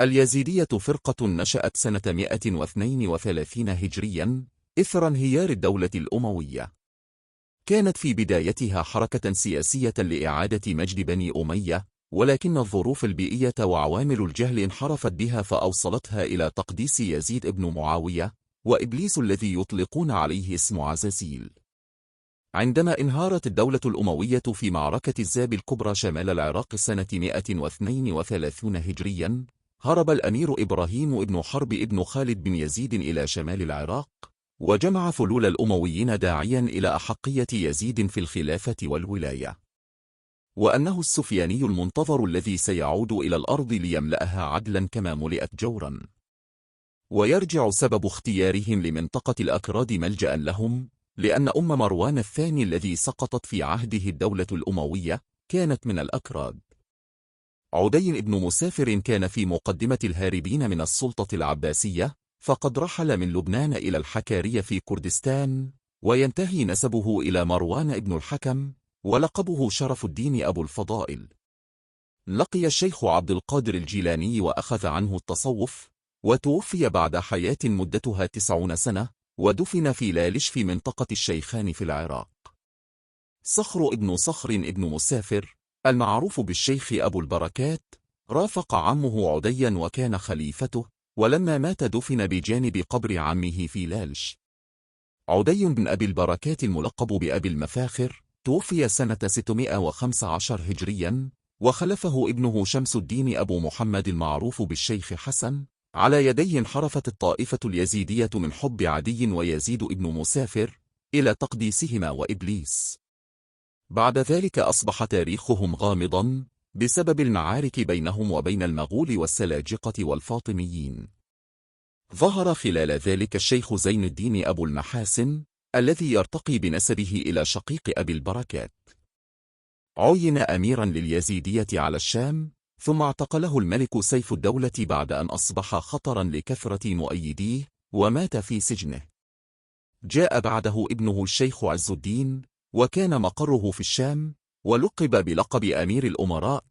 اليزيدية فرقة نشأت سنة 132 هجريا إثر انهيار الدولة الأموية. كانت في بدايتها حركة سياسية لإعادة مجد بني أمية، ولكن الظروف البيئية وعوامل الجهل انحرفت بها فأوصلتها إلى تقديس يزيد ابن معاوية، وإبليس الذي يطلقون عليه اسم عزازيل. عندما انهارت الدولة الأموية في معركة الزاب الكبرى شمال العراق سنة 132 هجريا، هرب الأمير إبراهيم ابن حرب ابن خالد بن يزيد إلى شمال العراق، وجمع فلول الأمويين داعيا إلى أحقية يزيد في الخلافة والولاية، وأنه السفياني المنتظر الذي سيعود إلى الأرض ليملأها عدلا كما ملئت جورا. ويرجع سبب اختيارهم لمنطقة الأكراد ملجأ لهم، لأن مروان الثاني الذي سقطت في عهده الدولة الأموية كانت من الأكراد. عدي بن مسافر كان في مقدمة الهاربين من السلطة العباسية، فقد رحل من لبنان إلى الحكارية في كردستان، وينتهي نسبه إلى مروان بن الحكم، ولقبه شرف الدين أبو الفضائل. لقي الشيخ عبد القادر الجيلاني وأخذ عنه التصوف، وتوفي بعد حياة مدتها 90 سنة، ودفن في لالش في منطقة الشيخان في العراق. صخر ابن صخر ابن مسافر المعروف بالشيخ أبو البركات رافق عمه عديا وكان خليفته، ولما مات دفن بجانب قبر عمه في لالش. عدي بن أبي البركات الملقب بأبي المفاخر توفي سنة 615 هجريا، وخلفه ابنه شمس الدين أبو محمد المعروف بالشيخ حسن. على يديه انحرفت الطائفة اليزيدية من حب عدي ويزيد ابن مسافر إلى تقديسهما وإبليس. بعد ذلك أصبح تاريخهم غامضا بسبب المعارك بينهم وبين المغول والسلاجقة والفاطميين. ظهر خلال ذلك الشيخ زين الدين أبو المحاسن الذي يرتقي بنسبه إلى شقيق أبي البركات. عين أميرا لليزيدية على الشام، ثم اعتقله الملك سيف الدولة بعد أن أصبح خطرا لكثرة مؤيديه، ومات في سجنه. جاء بعده ابنه الشيخ عز الدين، وكان مقره في الشام، ولقب بلقب أمير الأمراء،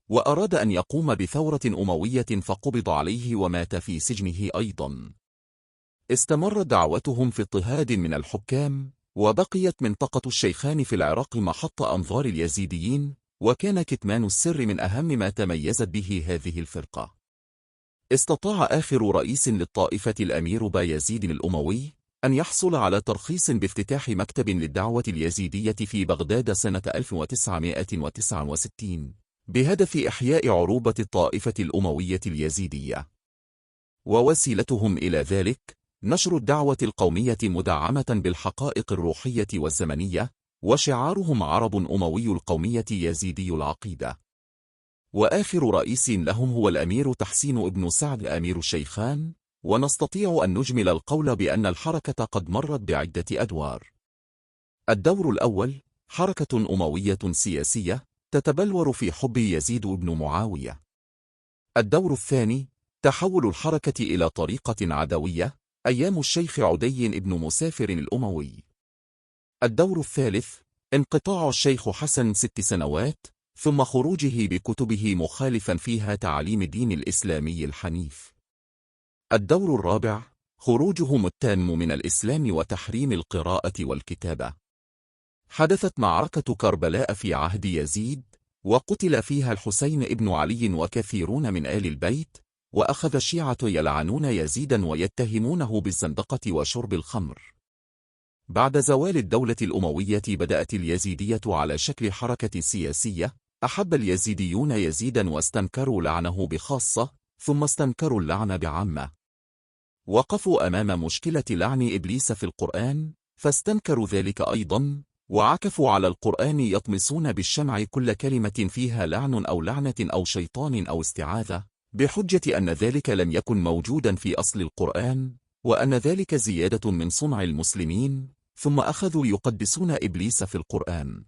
وأراد أن يقوم بثورة أموية فقبض عليه ومات في سجنه أيضا. استمرت دعوتهم في اضطهاد من الحكام، وبقيت منطقة الشيخان في العراق محط أنظار اليزيديين، وكان كتمان السر من أهم ما تميزت به هذه الفرقة. استطاع آخر رئيس للطائفة الأمير بايزيد الأموي أن يحصل على ترخيص بافتتاح مكتب للدعوة اليزيدية في بغداد سنة 1969 بهدف إحياء عروبة الطائفة الأموية اليزيدية، ووسيلتهم إلى ذلك نشر الدعوة القومية مدعمة بالحقائق الروحية والزمنية، وشعارهم عرب أموي القومية يزيدي العقيدة. وآخر رئيس لهم هو الأمير تحسين ابن سعد أمير الشيخان، ونستطيع أن نجمل القول بأن الحركة قد مرت بعدة أدوار. الدور الأول حركة أموية سياسية تتبلور في حب يزيد بن معاوية. الدور الثاني تحول الحركة إلى طريقة عدوية أيام الشيخ عدي بن مسافر الأموي. الدور الثالث انقطاع الشيخ حسن 6 سنوات، ثم خروجه بكتبه مخالفا فيها تعاليم الدين الإسلامي الحنيف. الدور الرابع خروجهم التام من الإسلام وتحريم القراءة والكتابة. حدثت معركة كربلاء في عهد يزيد، وقتل فيها الحسين ابن علي وكثيرون من آل البيت، وأخذ الشيعة يلعنون يزيدا ويتهمونه بالزندقة وشرب الخمر. بعد زوال الدولة الأموية بدأت اليزيدية على شكل حركة سياسية. أحب اليزيديون يزيدا واستنكروا لعنه بخاصة، ثم استنكروا اللعن بعامة. وقفوا أمام مشكلة لعن إبليس في القرآن، فاستنكروا ذلك أيضا، وعكفوا على القرآن يطمسون بالشمع كل كلمة فيها لعن أو لعنة أو شيطان أو استعاذة، بحجة أن ذلك لم يكن موجودا في أصل القرآن، وأن ذلك زيادة من صنع المسلمين، ثم أخذوا يقدسون إبليس في القرآن.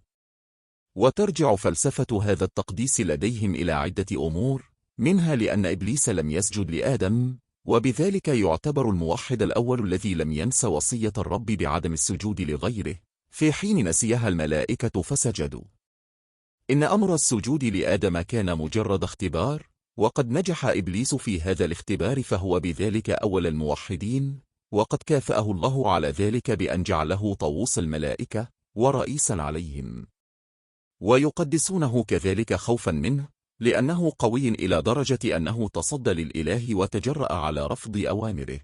وترجع فلسفة هذا التقديس لديهم إلى عدة أمور، منها لأن إبليس لم يسجد لآدم، وبذلك يعتبر الموحد الأول الذي لم ينس وصية الرب بعدم السجود لغيره، في حين نسيها الملائكة فسجدوا. إن أمر السجود لآدم كان مجرد اختبار، وقد نجح إبليس في هذا الاختبار فهو بذلك أول الموحدين، وقد كافأه الله على ذلك بأن جعله طاووس الملائكة ورئيسا عليهم، ويقدسونه كذلك خوفا منه، لأنه قوي إلى درجة أنه تصدى للإله وتجرأ على رفض أوامره،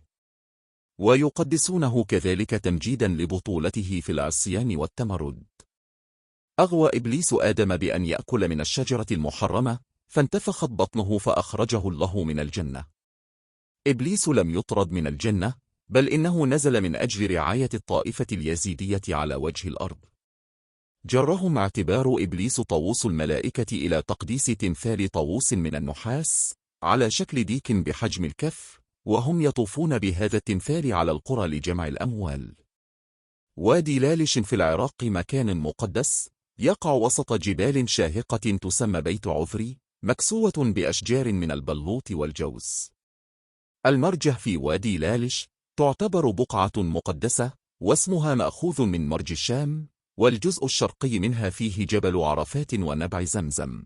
ويقدسونه كذلك تمجيدا لبطولته في العصيان والتمرد. أغوى إبليس آدم بأن يأكل من الشجرة المحرمة، فانتفخت بطنه فأخرجه الله من الجنة. إبليس لم يطرد من الجنة، بل إنه نزل من أجل رعاية الطائفة اليزيدية على وجه الأرض. جرهم اعتبار إبليس طاووس الملائكة إلى تقديس تمثال طاووس من النحاس على شكل ديك بحجم الكف، وهم يطوفون بهذا التمثال على القرى لجمع الأموال. وادي لالش في العراق مكان مقدس، يقع وسط جبال شاهقة تسمى بيت عذري، مكسوة بأشجار من البلوط والجوز. المرجة في وادي لالش تعتبر بقعة مقدسة، واسمها مأخوذ من مرج الشام، والجزء الشرقي منها فيه جبل عرفات ونبع زمزم.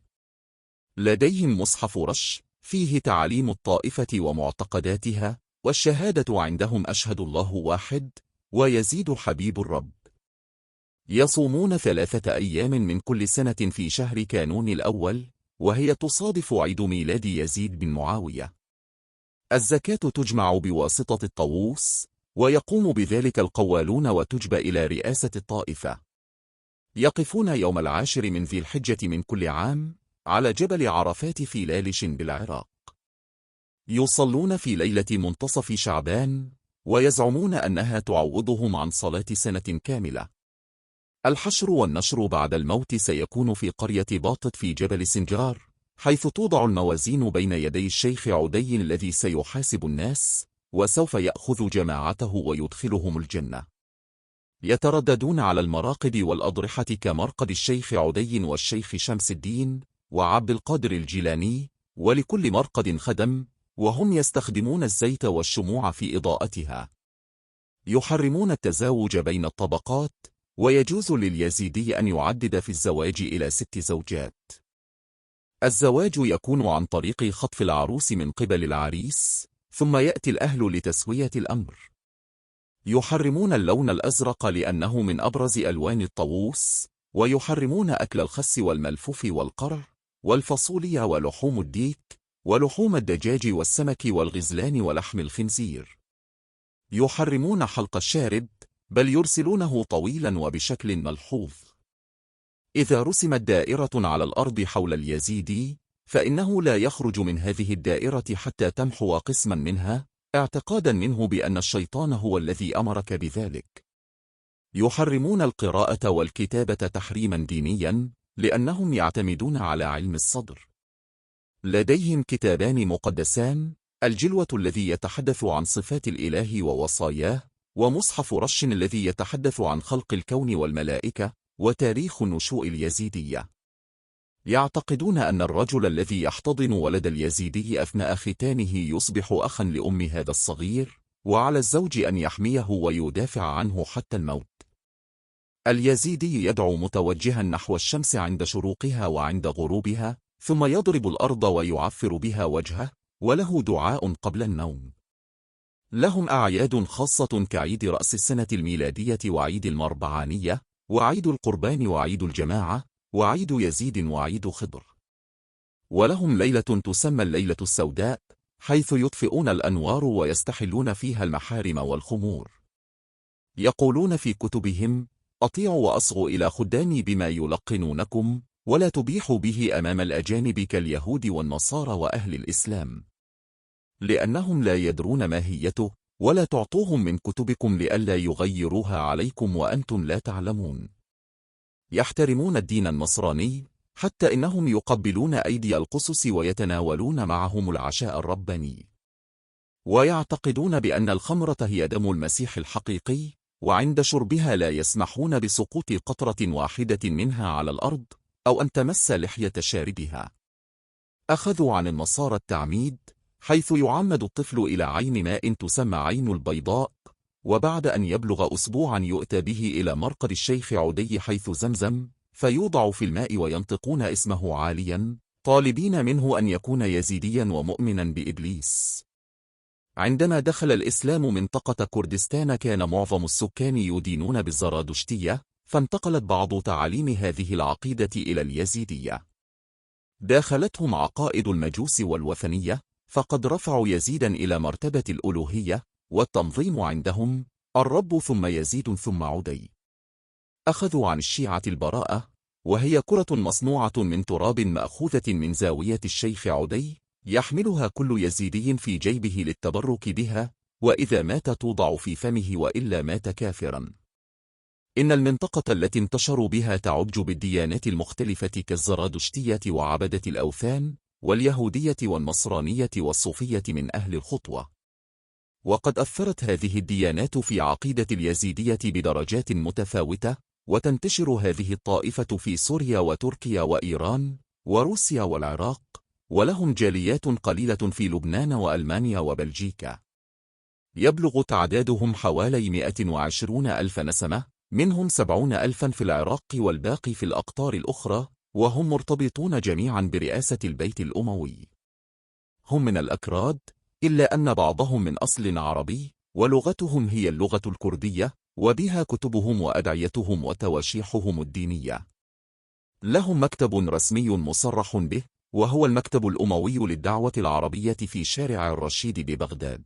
لديهم مصحف رش فيه تعاليم الطائفة ومعتقداتها، والشهادة عندهم أشهد الله واحد ويزيد حبيب الرب. يصومون 3 أيام من كل سنة في شهر كانون الأول، وهي تصادف عيد ميلاد يزيد بن معاوية. الزكاة تجمع بواسطة الطاووس، ويقوم بذلك القوالون وتجبى إلى رئاسة الطائفة. يقفون يوم 10 من ذي الحجة من كل عام على جبل عرفات في لالش بالعراق. يصلون في ليلة منتصف شعبان، ويزعمون أنها تعوضهم عن صلاة سنة كاملة. الحشر والنشر بعد الموت سيكون في قرية باطت في جبل سنجار، حيث توضع الموازين بين يدي الشيخ عدي الذي سيحاسب الناس، وسوف يأخذ جماعته ويدخلهم الجنة. يترددون على المراقد والأضرحة كمرقد الشيخ عدي والشيخ شمس الدين وعبد القادر الجيلاني، ولكل مرقد خدم، وهم يستخدمون الزيت والشموع في إضاءتها. يحرمون التزاوج بين الطبقات، ويجوز لليزيدي أن يعدد في الزواج إلى 6 زوجات. الزواج يكون عن طريق خطف العروس من قبل العريس، ثم يأتي الأهل لتسوية الأمر. يحرمون اللون الأزرق لأنه من أبرز ألوان الطاووس، ويحرمون أكل الخس والملفوف والقرع والفاصوليا ولحوم الديك ولحوم الدجاج والسمك والغزلان ولحم الخنزير. يحرمون حلق الشارب، بل يرسلونه طويلا وبشكل ملحوظ. إذا رسمت دائرة على الأرض حول اليزيدي، فإنه لا يخرج من هذه الدائرة حتى تمحو قسما منها، اعتقادا منه بأن الشيطان هو الذي أمرك بذلك. يحرمون القراءة والكتابة تحريما دينيا، لأنهم يعتمدون على علم الصدر. لديهم كتابان مقدسان، الجلوة الذي يتحدث عن صفات الإله ووصاياه، ومصحف رش الذي يتحدث عن خلق الكون والملائكة وتاريخ نشوء اليزيدية. يعتقدون أن الرجل الذي يحتضن ولد اليزيدي أثناء ختانه يصبح أخا لأم هذا الصغير، وعلى الزوج أن يحميه ويدافع عنه حتى الموت. اليزيدي يدعو متوجها نحو الشمس عند شروقها وعند غروبها، ثم يضرب الأرض ويعفر بها وجهه، وله دعاء قبل النوم. لهم أعياد خاصة كعيد رأس السنة الميلادية وعيد المربعانية وعيد القربان وعيد الجماعة وعيد يزيد وعيد خضر. ولهم ليلة تسمى الليلة السوداء، حيث يطفئون الأنوار ويستحلون فيها المحارم والخمور. يقولون في كتبهم: أطيعوا وأصغوا إلى خدامي بما يلقنونكم، ولا تبيحوا به أمام الأجانب كاليهود والنصارى وأهل الإسلام، لأنهم لا يدرون ماهيته، ولا تعطوهم من كتبكم لئلا يغيروها عليكم وأنتم لا تعلمون. يحترمون الدين النصراني، حتى إنهم يقبلون أيدي القسس ويتناولون معهم العشاء الرباني. ويعتقدون بأن الخمرة هي دم المسيح الحقيقي، وعند شربها لا يسمحون بسقوط قطرة واحدة منها على الأرض، أو أن تمس لحية شاربها. أخذوا عن النصارى التعميد، حيث يعمد الطفل إلى عين ماء تسمى عين البيضاء، وبعد أن يبلغ أسبوعا يؤتى به إلى مرقد الشيخ عدي حيث زمزم، فيوضع في الماء وينطقون اسمه عاليا: طالبين منه أن يكون يزيديا ومؤمنا بإبليس. عندما دخل الإسلام منطقة كردستان كان معظم السكان يدينون بالزرادشتية، فانتقلت بعض تعاليم هذه العقيدة إلى اليزيدية. داخلتهم عقائد المجوس والوثنية، فقد رفعوا يزيدا إلى مرتبة الألوهية، والتنظيم عندهم الرب ثم يزيد ثم عدي. أخذوا عن الشيعة البراءة، وهي كرة مصنوعة من تراب مأخوذة من زاوية الشيخ عدي، يحملها كل يزيدي في جيبه للتبرك بها، وإذا مات توضع في فمه وإلا مات كافرا. إن المنطقة التي انتشروا بها تعج بالديانات المختلفة كالزرادشتية وعبدة الأوثان، واليهودية والنصرانية والصوفية من أهل الخطوة. وقد أثرت هذه الديانات في عقيدة اليزيدية بدرجات متفاوتة، وتنتشر هذه الطائفة في سوريا وتركيا وإيران وروسيا والعراق، ولهم جاليات قليلة في لبنان وألمانيا وبلجيكا. يبلغ تعدادهم حوالي 120 ألف نسمة، منهم 70 ألفا في العراق والباقي في الأقطار الأخرى، وهم مرتبطون جميعا برئاسة البيت الأموي. هم من الأكراد، إلا أن بعضهم من أصل عربي، ولغتهم هي اللغة الكردية، وبها كتبهم وأدعيتهم وتواشيحهم الدينية. لهم مكتب رسمي مصرح به، وهو المكتب الأموي للدعوة العربية في شارع الرشيد ببغداد.